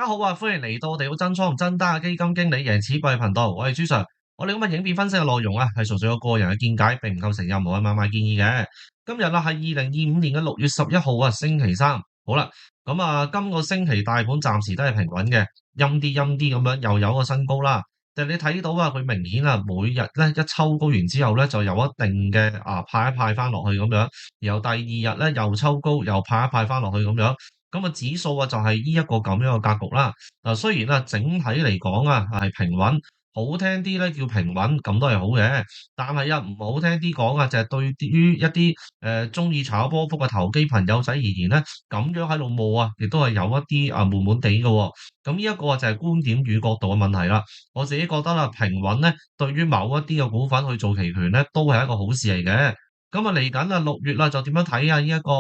大家好啊，歡迎嚟到我哋好真倉唔真單嘅基金經理贏錢貴頻道，我係朱 Sir。我哋今日影片分析嘅內容啊，係純粹我個人嘅見解，並唔構成任何嘅買賣建議嘅。今日啊係2025年嘅6月11號啊，星期三。好啦，咁啊今個星期大盤暫時都係平穩嘅，陰啲咁樣又有個新高啦。但係你睇到啊，佢明顯啊每日咧一抽高完之後咧，就有一定嘅派一派翻落去咁樣，然後第二日咧又抽高又派一派翻落去咁樣。咁啊，指數啊就係呢一個咁樣嘅格局啦。雖然啊整體嚟講啊係平穩，好聽啲咧叫平穩，咁都係好嘅。但係啊唔好聽啲講啊，就係對於一啲中意炒波幅嘅投機朋友仔而言咧，咁樣喺度摸啊，亦都係有一啲悶悶地嘅喎。咁呢一個就係觀點與角度嘅問題啦。我自己覺得啦，平穩咧對於某一啲嘅股份去做期權咧，都係一個好事嚟嘅。咁啊嚟緊啊6月啦，就點樣睇啊？呢一個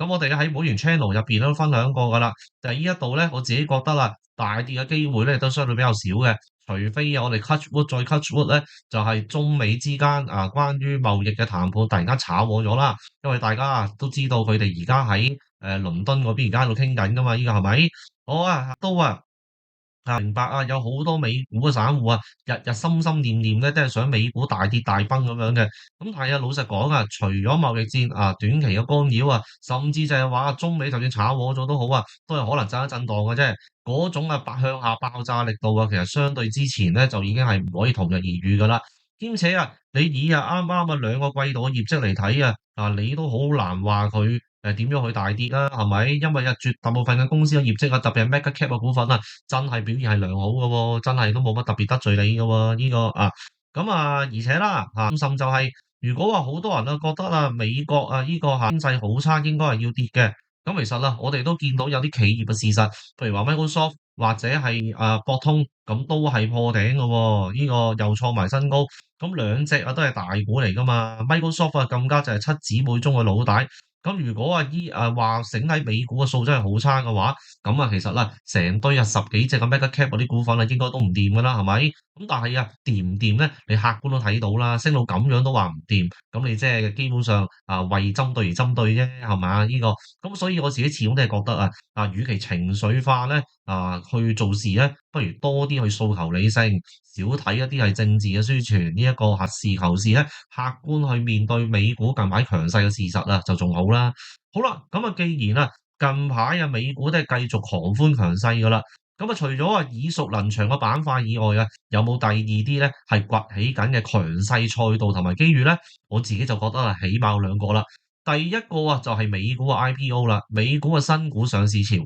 咁我哋喺會員 channel 入邊都分享過噶啦。就係呢一度咧，我自己覺得啦，大跌嘅機會咧都相對比較少嘅。除非啊，我哋 touch wood 再 touch wood 咧，就係中美之間關於貿易嘅談判突然間炒和咗啦。因為大家都知道佢哋而家喺倫敦嗰邊而家喺度傾緊噶嘛，依個係咪？我明白啊，有好多美股嘅散戶啊，日日心心念念咧，都係想美股大跌大崩咁樣嘅。咁但係啊，老實講啊，除咗貿易戰短期嘅干擾啊，甚至就係話中美就算炒和咗都好啊，都係可能震一震盪嘅啫。嗰種向下爆炸力度啊，其實相對之前咧就已經係唔可以同日而語噶啦。兼且啊，你以啱啱兩個季度嘅業績嚟睇啊，你都好難話佢點樣去大跌啦，係咪？因為絕大部分嘅公司嘅業績啊，特別係 mega cap 嘅股份啊，真係表現係良好嘅喎，真係都冇乜特別得罪你嘅喎，呢個咁而且啦甚就係如果話好多人覺得美國呢個經濟好差，應該係要跌嘅。咁其實我哋都見到有啲企業嘅事實，譬如話 Microsoft 或者係博通，咁都係破頂嘅喎，呢個又創埋新高。咁兩隻都係大股嚟噶嘛，Microsoft 更加就係七姊妹中嘅老大。咁如果話整體美股嘅數真係好差嘅話，咁其實啦，成堆十幾隻嘅 mega cap 嗰啲股份應該都唔掂噶啦，係咪？咁但係掂唔掂咧？你客觀都睇到啦，升到咁樣都話唔掂，咁你即係基本上為針對而針對啫，係嘛？呢個咁所以我自己始終都係覺得與其情緒化咧去做事咧，不如多啲去訴求理性，少睇一啲係政治嘅宣傳，呢一個實事求是咧，客觀去面對美股近排強勢嘅事實就仲好啦。好啦，咁既然近排美股都係繼續狂歡強勢噶啦。咁除咗耳熟能詳嘅板塊以外有冇第二啲咧係崛起緊嘅強勢賽道同埋機遇咧？我自己就覺得起碼有兩個啦。第一個就係美股嘅 IPO 啦，美股嘅新股上市潮。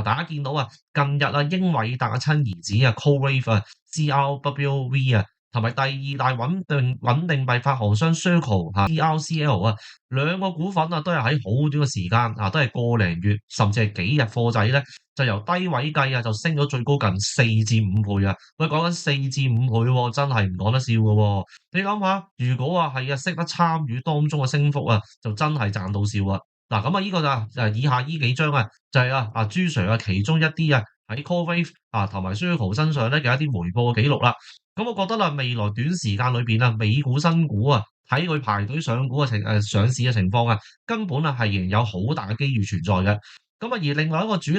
大家見到近日英偉達嘅親兒子CoreWeave CRWV 同埋第二大穩定幣發行商 Circle CRCL 兩個股份都係喺好短嘅時間都係個零月甚至係幾日貨仔咧，就由低位計就升咗最高近4至5倍啊！喂，講緊4至5倍喎，真係唔講得笑嘅喎。你諗下，如果係識得參與當中嘅升幅就真係賺到笑啊！嗱，咁呢個就以下呢幾張就係朱 Sir 其中一啲喺 CoreWeave 同埋 Circle 身上咧嘅一啲回報嘅記錄啦。咁我覺得未來短時間裏邊美股新股睇佢排隊上股嘅上市嘅情況根本係仍然有好大嘅機遇存在嘅。咁而另外一個主題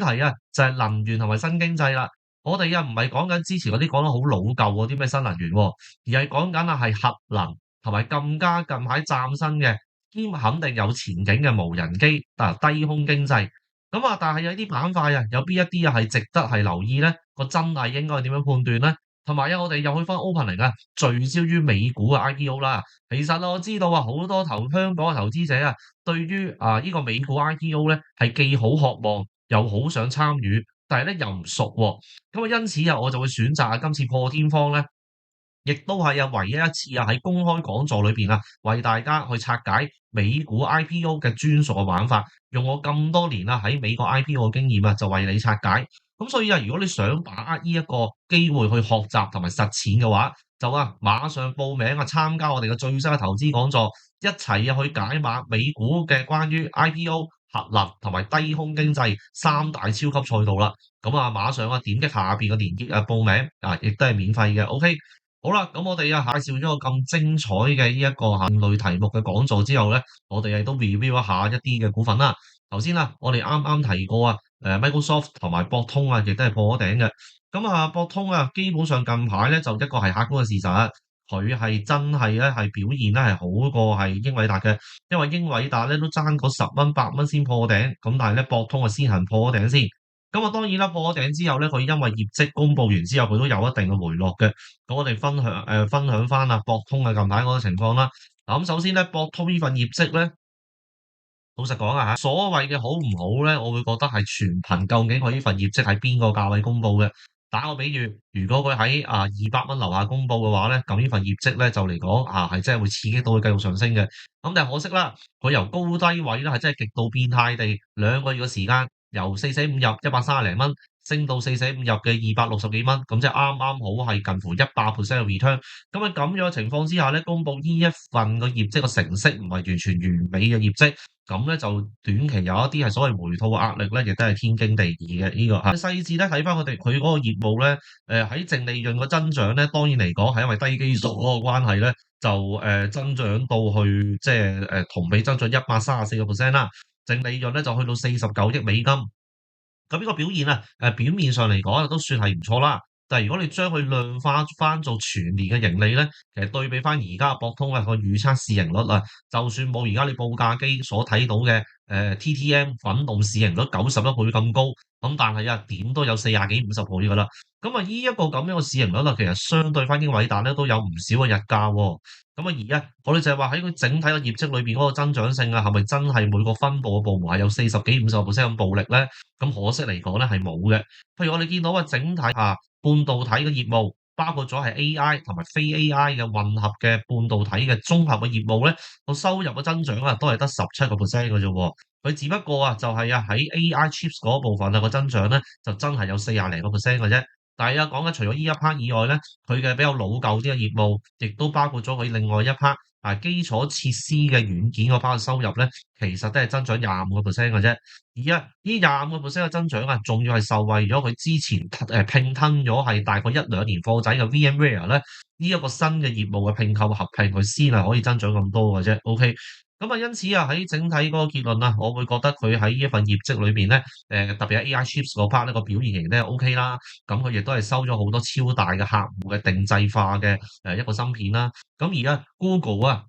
就係能源同埋新經濟啦。我哋唔係講緊之前嗰啲講得好老舊嗰啲咩新能源，而係講緊係核能同埋更加近排嶄新嘅兼肯定有前景嘅無人機低空經濟。咁但係有啲板塊有邊一啲係值得係留意咧？個真偽應該點樣判斷咧？同埋我哋又去翻 opening 聚焦於美股嘅 IPO 啦。其實我知道好多香港嘅投資者對於呢個美股 IPO 咧係既好渴望又好想參與，但係咧又唔熟喎。咁因此我就會選擇今次破天荒咧，亦都係唯一一次喺公開講座裏邊為大家去拆解美股 IPO 嘅專屬嘅玩法，用我咁多年喺美國 IPO 嘅經驗就為你拆解。咁所以如果你想把握呢一個機會去學習同埋實踐嘅話，就馬上報名參加我哋嘅最新嘅投資講座，一齊去解碼美股嘅關於 IPO、核能同埋低空經濟三大超級賽道啦。咁馬上點擊下邊嘅連結報名亦都係免費嘅。OK。好啦，咁我哋介紹咗個咁精彩嘅呢一個另類題目嘅講座之後咧，我哋亦都 review 一下一啲嘅股份啦。頭先我哋啱啱提過 Microsoft 同埋博通啊，亦都係破咗頂嘅。咁啊，博通啊，基本上近排咧就一個係客觀嘅事實，佢係真係咧係表現咧係好過係英偉達嘅，因為英偉達咧都爭嗰10蚊8蚊先破頂，咁但係咧博通啊先行破咗頂先。咁啊當然啦，破咗頂之後咧，佢因為業績公佈完之後，佢都有一定嘅回落嘅。咁我哋分享翻啊博通嘅近排嗰個情況啦。嗱咁首先咧，博通呢份業績咧。老實講啊嚇，所謂嘅好唔好咧，我會覺得係全憑究竟佢呢份業績喺邊個價位公佈嘅。打個比喻，如果佢喺200蚊樓下公佈嘅話咧，咁呢份業績咧就嚟講係真係會刺激到佢繼續上升嘅。咁但係可惜啦，佢由高低位咧係真係極度變態地2個月嘅時間，由四捨五入130零蚊，升到四捨五入嘅260幾蚊，咁即係啱啱好係近乎100% 嘅 return。咁喺咁樣嘅情況之下咧，公佈呢一份嘅業績嘅成績唔係完全完美嘅業績。咁咧就短期有一啲係所謂回吐嘅壓力咧，亦都係天經地義嘅呢個嚇。細緻咧睇翻佢嗰個業務咧，喺淨利潤嘅增長咧，當然嚟講係因為低基數嗰個關係咧，就增長到去即係同比增長134%啦。淨利潤咧就去到49億美金。咁呢個表現啊，表面上嚟講啊，都算係唔錯啦。但係如果你將佢量化翻做全年嘅盈利咧，其實對比翻而家博通啊個預測市盈率啊，就算冇而家你報價機所睇到嘅TTM 滾動市盈率91倍咁高，咁但係啊點都有40幾50倍噶啦。咁啊呢一個咁樣嘅市盈率啊，其實相對翻英偉達咧都有唔少嘅日價喎。咁啊而家我哋就係話喺佢整體嘅業績裏邊嗰個增長性啊，係咪真係每個分部嘅部門係有40幾50%咁暴力咧？咁可惜嚟講咧係冇嘅。譬如我哋見到啊，整體半導體嘅業務，包括咗係 AI 同埋非 AI 嘅混合嘅半導體嘅綜合嘅業務咧，個收入嘅增長啊都係得17%嘅啫喎。佢只不過就係喺 AI chips 嗰部分個增長咧，就真係有40零個 percent 嘅啫。但係講緊除咗呢一 part 以外咧，佢嘅比較老舊啲嘅業務，亦都包括咗佢另外一 part 基礎設施嘅軟件嗰 part 嘅收入咧，其實都係增長25%嘅啫。而呢25%嘅增長啊，仲要係受惠咗佢之前併吞咗係大概1-2年貨仔嘅 VMware 咧，呢一個新嘅業務嘅併購合併，佢先係可以增長咁多嘅啫。OK。咁啊，因此喺整體嗰個結論啊，我會覺得佢喺呢一份業績裏邊咧，特別係 AI chips 嗰 part 呢個表現仍然都係 OK 啦。咁佢亦都係收咗好多超大嘅客戶嘅定製化嘅一個芯片啦。咁而家 Google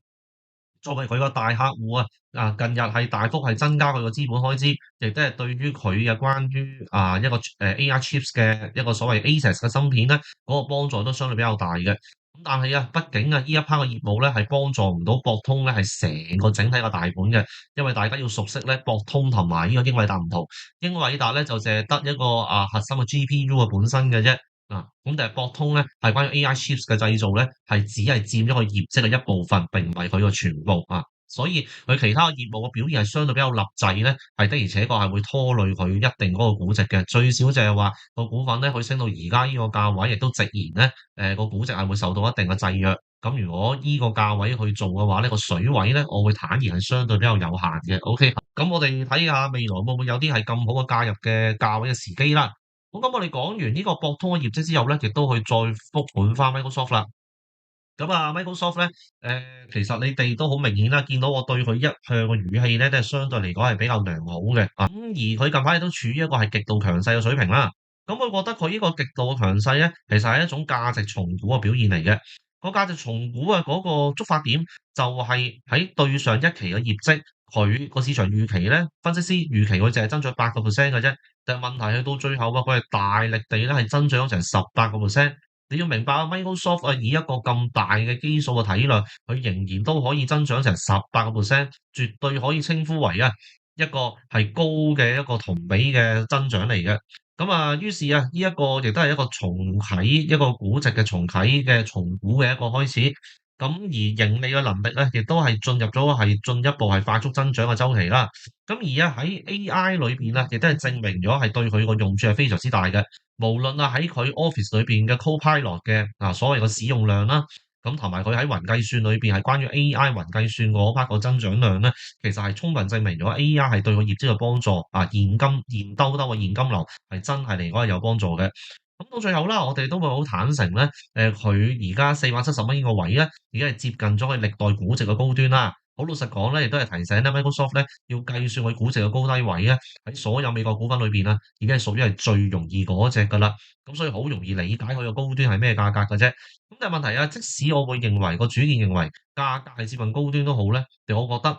作為佢個大客戶近日係大幅係增加佢個資本開支，亦都係對於佢嘅關於一個AI chips 嘅一個所謂 ASIC 嘅芯片咧，嗰個幫助都相對比較大嘅。咁但係畢竟呢一 part 嘅業務咧係幫助唔到博通咧係成個整體嘅大盤嘅，因為大家要熟悉咧博通同埋呢個英偉達唔同，英偉達咧就淨係得一個核心嘅 GPU 嘅本身嘅啫。咁但係博通咧係關於 AI chips 嘅製造咧係只係佔咗佢業績嘅一部分，並唔係佢個全部所以佢其他業務嘅表現係相對比較立滯咧，係的而且確係會拖累佢一定嗰個估值嘅。最少就係話個股份咧，佢升到而家呢個價位，亦都直言咧，個估值係會受到一定嘅制約。咁如果呢個價位去做嘅話呢個水位咧，我會坦然係相對比較有限嘅。OK，咁我哋睇下未來會唔會有啲係咁好嘅介入嘅價位嘅時機啦。好，咁我哋講完呢個博通嘅業績之後咧，亦都去再復盤翻 Microsoft 啦。咁Microsoft 咧，其實你哋都好明顯啦，見到我對佢一向嘅語氣咧，都係相對嚟講係比較良好嘅。咁而佢近排亦都處於一個係極度強勢嘅水平啦。咁我覺得佢呢個極度嘅強勢咧，其實係一種價值重估嘅表現嚟嘅。個價值重估嗰個觸發點就係喺對上一期嘅業績，佢個市場預期咧，分析師預期佢淨係增長8%嘅啫。但係問題係到最後佢係大力地咧係增長咗成18%。你要明白Microsoft 以一個咁大嘅基數嘅體量，佢仍然都可以增長成18%，絕對可以稱呼為一個係高嘅一個同比嘅增長嚟嘅。咁於是呢一個亦都係一個重啟一個估值嘅重啟嘅重估嘅一個開始。咁而盈利嘅能力咧，亦都係進入咗係進一步係快速增長嘅周期啦。咁而喺 AI 裏邊亦都係證明咗係對佢個用處係非常之大嘅。無論喺佢 Office 裏邊嘅 Copilot 嘅所謂嘅使用量啦，咁同埋佢喺雲計算裏邊係關於 AI 雲計算嗰 part 個增長量咧，其實係充分證明咗 AI 係對個業績嘅幫助現兜兜嘅現金流係真係嚟講係有幫助嘅。咁到最後啦，我哋都會好坦誠咧，佢而家470蚊呢個位咧，已經係接近咗佢歷代估值嘅高端啦。好老實講咧，亦都係提醒咧 Microsoft 咧要計算佢估值嘅高低位啊，喺所有美國股份裏邊啊，已經係屬於係最容易嗰隻噶啦。咁所以好容易理解佢個高端係咩價格嘅啫。咁但係問題啊，即使我會認為個主見認為價格係接近高端都好咧，我覺得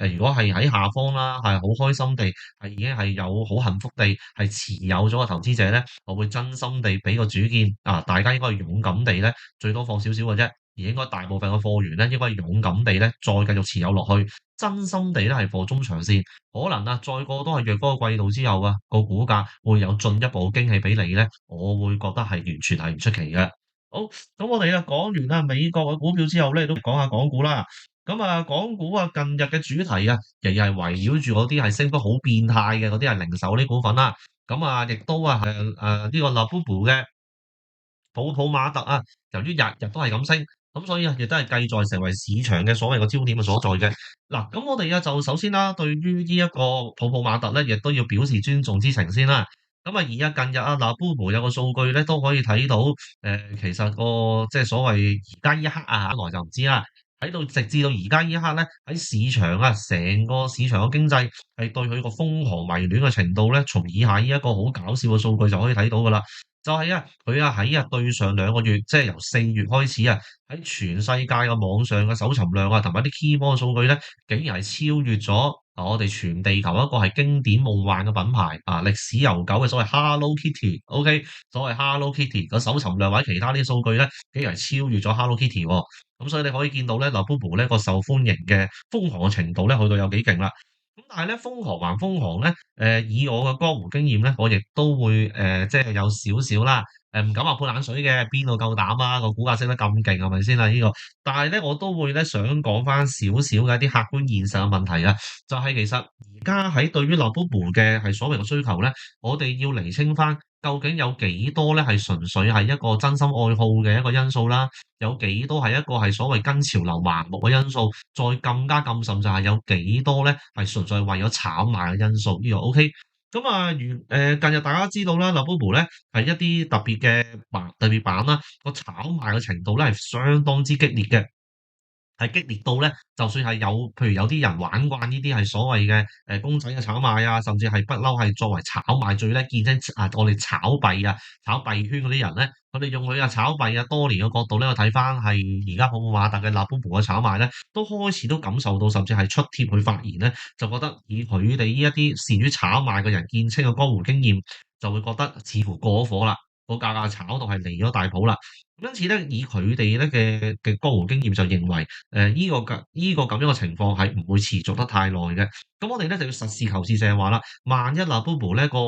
如果係喺下方啦，係好開心地係已經係有好幸福地係持有咗個投資者咧，我會真心地俾個主見啊，大家應該勇敢地咧，最多放少少嘅啫。而應該大部分嘅貨源咧，應該勇敢地咧，再繼續持有落去，真心地咧係貨中長線。可能啊，再過多係若干個季度之後啊，個股價會有進一步驚喜俾你咧，我會覺得係完全係唔出奇嘅。好，咁我哋啊講完啦美國嘅股票之後咧，都講下港股啦。咁啊，港股啊近日嘅主題啊，仍然係圍繞住嗰啲係升幅好變態嘅嗰啲係零售啲股份啦。咁啊，亦都啊係呢個 Labubu 嘅普普馬特啊，由於日日都係咁升，咁所以啊，亦都係繼續成為市場嘅所謂個焦點嘅所在嘅。嗱，咁我哋啊就首先啦，對於呢一個普普馬特咧，亦都要表示尊重之情先啦。咁啊，而家近日啊，嗱，Labubu 有個數據咧都可以睇到，其實個即係所謂而家呢一刻啊，來就唔知啦。喺到直至到而家呢一刻咧，喺市場啊，成個市場嘅經濟係對佢個瘋狂迷戀嘅程度咧，從以下呢一個好搞笑嘅數據就可以睇到噶啦。就係啊，佢啊喺對上2個月，即係由4月開始啊，喺全世界嘅網上嘅搜尋量啊，同埋啲 keyboard 數據咧，竟然係超越咗我哋全地球一個係經典夢幻嘅品牌啊，歷史悠久嘅所謂 Hello Kitty，OK，所謂 Hello Kitty 個搜尋量或者其他啲數據咧，竟然係超越咗 Hello Kitty 喎。咁所以你可以見到咧，Labubu 咧個受歡迎嘅瘋狂嘅程度咧，去到有幾勁啦。咁但係咧，瘋狂還瘋狂咧，以我嘅江湖經驗咧，我亦都會即係有少少啦，唔敢話潑冷水嘅，邊度夠膽啊？個股價升得咁勁係咪先啦？呢個，但係咧，我都會咧想講翻少少嘅一啲客觀現實嘅問題啊，就係其實而家喺對於 Labubu 嘅係所謂嘅需求咧，我哋要釐清翻究竟有幾多咧係純粹係一個真心愛好嘅一個因素啦，有幾多係一個係所謂跟潮流盲目嘅因素，再更甚就係有幾多咧係純粹為咗炒賣嘅因素，呢個 OK。咁啊，近日大家知道啦，Labubu 咧係一啲特別版啦，個炒賣嘅程度咧係相當之激烈嘅。係激烈到咧，就算係譬如有啲人玩慣呢啲係所謂嘅公仔嘅炒賣啊，甚至係不嬲係作為炒賣最叻見稱啊，我哋炒幣啊、炒幣圈嗰啲人咧，佢哋用佢炒幣啊多年嘅角度咧，去睇翻係而家普普馬特嘅 Labubu 嘅炒賣咧，都開始都感受到，甚至係出帖去發言咧，就覺得以佢哋呢一啲善於炒賣嘅人見稱嘅江湖經驗，就會覺得似乎過火啦，個價格炒到係離咗大譜啦。因此咧，以佢哋咧嘅江湖經驗就認為，依個咁樣嘅情況係唔會持續得太耐嘅。咁我哋咧就要實事求是，就係話啦，萬一 Labubu 呢個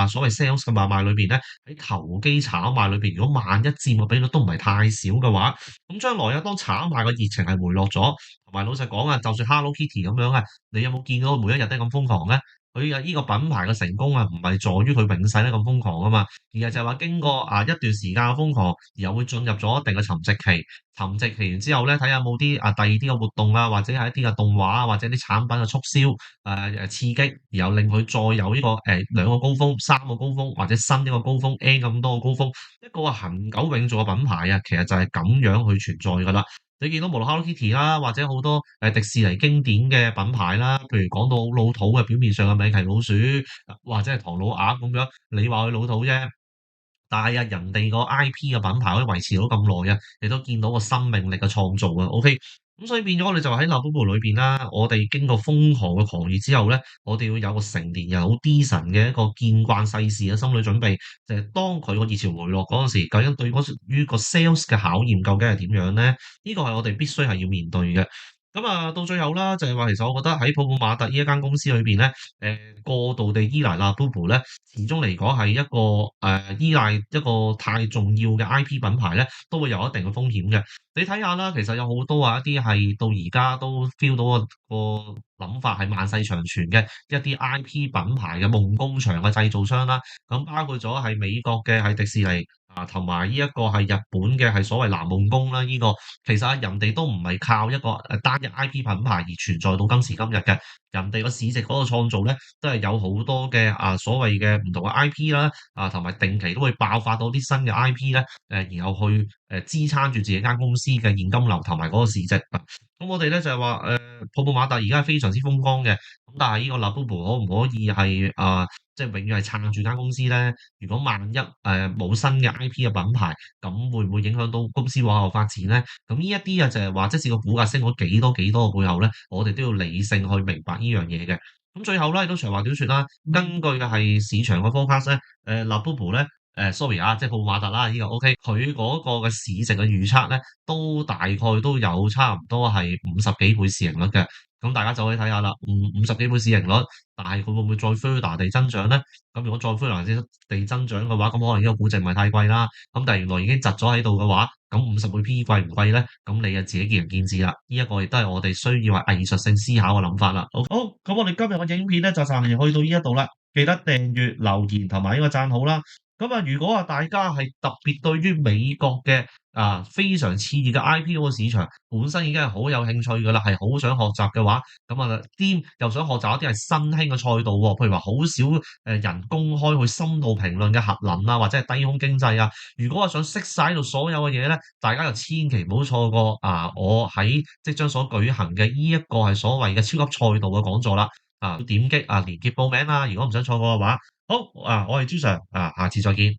所謂 sales 嘅買賣裏邊咧，喺投機炒賣裏邊，如果萬一佔嘅比率都唔係太少嘅話，咁將來啊，當炒賣嘅熱情係回落咗，同埋老實講啊，就算 Hello Kitty 咁樣啊，你有冇見到每一日都咁瘋狂咧？佢啊依個品牌嘅成功啊，唔係在於佢永世咧咁瘋狂啊嘛，而係就係話經過一段時間嘅瘋狂，又會進入咗一定嘅沉寂期。沉寂期完之後咧，睇下有冇啲第二啲嘅活動啊，或者係一啲嘅動畫啊，或者啲產品嘅促銷刺激，然後令佢再有呢個2個高峰、3個高峰，或者新一個高峰 N 咁多個高峰，一個恒久永續嘅品牌啊，其實就係咁樣去存在噶啦。你見到無論 Hello Kitty 啦，或者好多迪士尼經典嘅品牌啦，譬如講到好老土嘅表面上嘅米奇老鼠，或者係唐老鴨咁樣，你話佢老土啫，但係啊，人哋個 IP 嘅品牌可以維持到咁耐啊，你都見到個生命力嘅創造啊，OK。咁所以變咗我哋就喺 Labubu 裏邊啦，我哋經過瘋狂嘅狂熱之後咧，我哋要有個成年人好 decent 嘅一個見慣世事嘅心理準備，就係當佢個熱潮回落嗰陣時，究竟對於個 sales 嘅考驗究竟係點樣咧？呢個係我哋必須係要面對嘅。咁啊，到最後啦，就係話其實我覺得喺普普馬特呢一間公司裏邊咧，過度地依賴 Labubu 咧，始終嚟講係一個依賴一個太重要嘅 IP 品牌咧，都會有一定嘅風險嘅。你睇下啦，其實有好多一啲係到而家都 feel 到個諗法係萬世長存嘅一啲 IP 品牌嘅夢工場嘅製造商啦，咁包括咗係美國嘅係迪士尼啊，同埋呢一個係日本嘅係所謂藍夢宮啦，呢個其實人哋都唔係靠一個單一 IP 品牌而存在到今時今日嘅。人哋個市值嗰個創造咧，都係有好多嘅所謂嘅唔同嘅 IP 啦，同埋定期都會爆發到啲新嘅 IP 咧，然後去支撐住自己間公司嘅現金流同埋嗰個市值。咁我哋咧就係話泡泡瑪特而家係非常之風光嘅，咁但係呢個 Labubu 可唔可以係即係永遠係撐住間公司咧？如果萬一冇新嘅 IP 嘅品牌，咁會唔會影響到公司往後發展咧？咁呢一啲就係話，即使個股價升咗幾多幾多嘅背後咧，我哋都要理性去明白呢樣嘢嘅。咁最後咧都長話短說啦，根據係市場嘅 forecast 咧，Labubu 咧sorry 即係泡泡瑪特啦，呢個 OK，佢嗰個嘅市值嘅預測咧，都大概都有差唔多係50幾倍市盈率嘅。咁大家就可以睇下啦，50幾倍市盈率，但係佢會唔會再 further 地增長咧？咁如果再 further 地增長嘅話，咁可能呢個估值唔係太貴啦。咁但係原來已經窒咗喺度嘅話，咁50倍 PE 貴唔貴咧？咁你就自己見仁見智啦。呢一個亦都係我哋需要係藝術性思考嘅諗法啦。好，咁我哋今日嘅影片咧就暫時去到呢一度啦。記得訂閱、留言同埋呢個讚好啦。咁如果大家係特別對於美國嘅非常熾熱嘅 IPO 嘅市場，本身已經係好有興趣噶啦，係好想學習嘅話，咁兼又想學習一啲係新興嘅賽道喎，譬如話好少人公開去深度評論嘅核能或者係低空經濟啊。如果我想識晒呢度所有嘅嘢咧，大家就千祈唔好錯過我喺即將所舉行嘅呢一個係所謂嘅超級賽道嘅講座啦。點擊連結報名啦，如果唔想錯過嘅話。好我係朱 Sir，下次再見。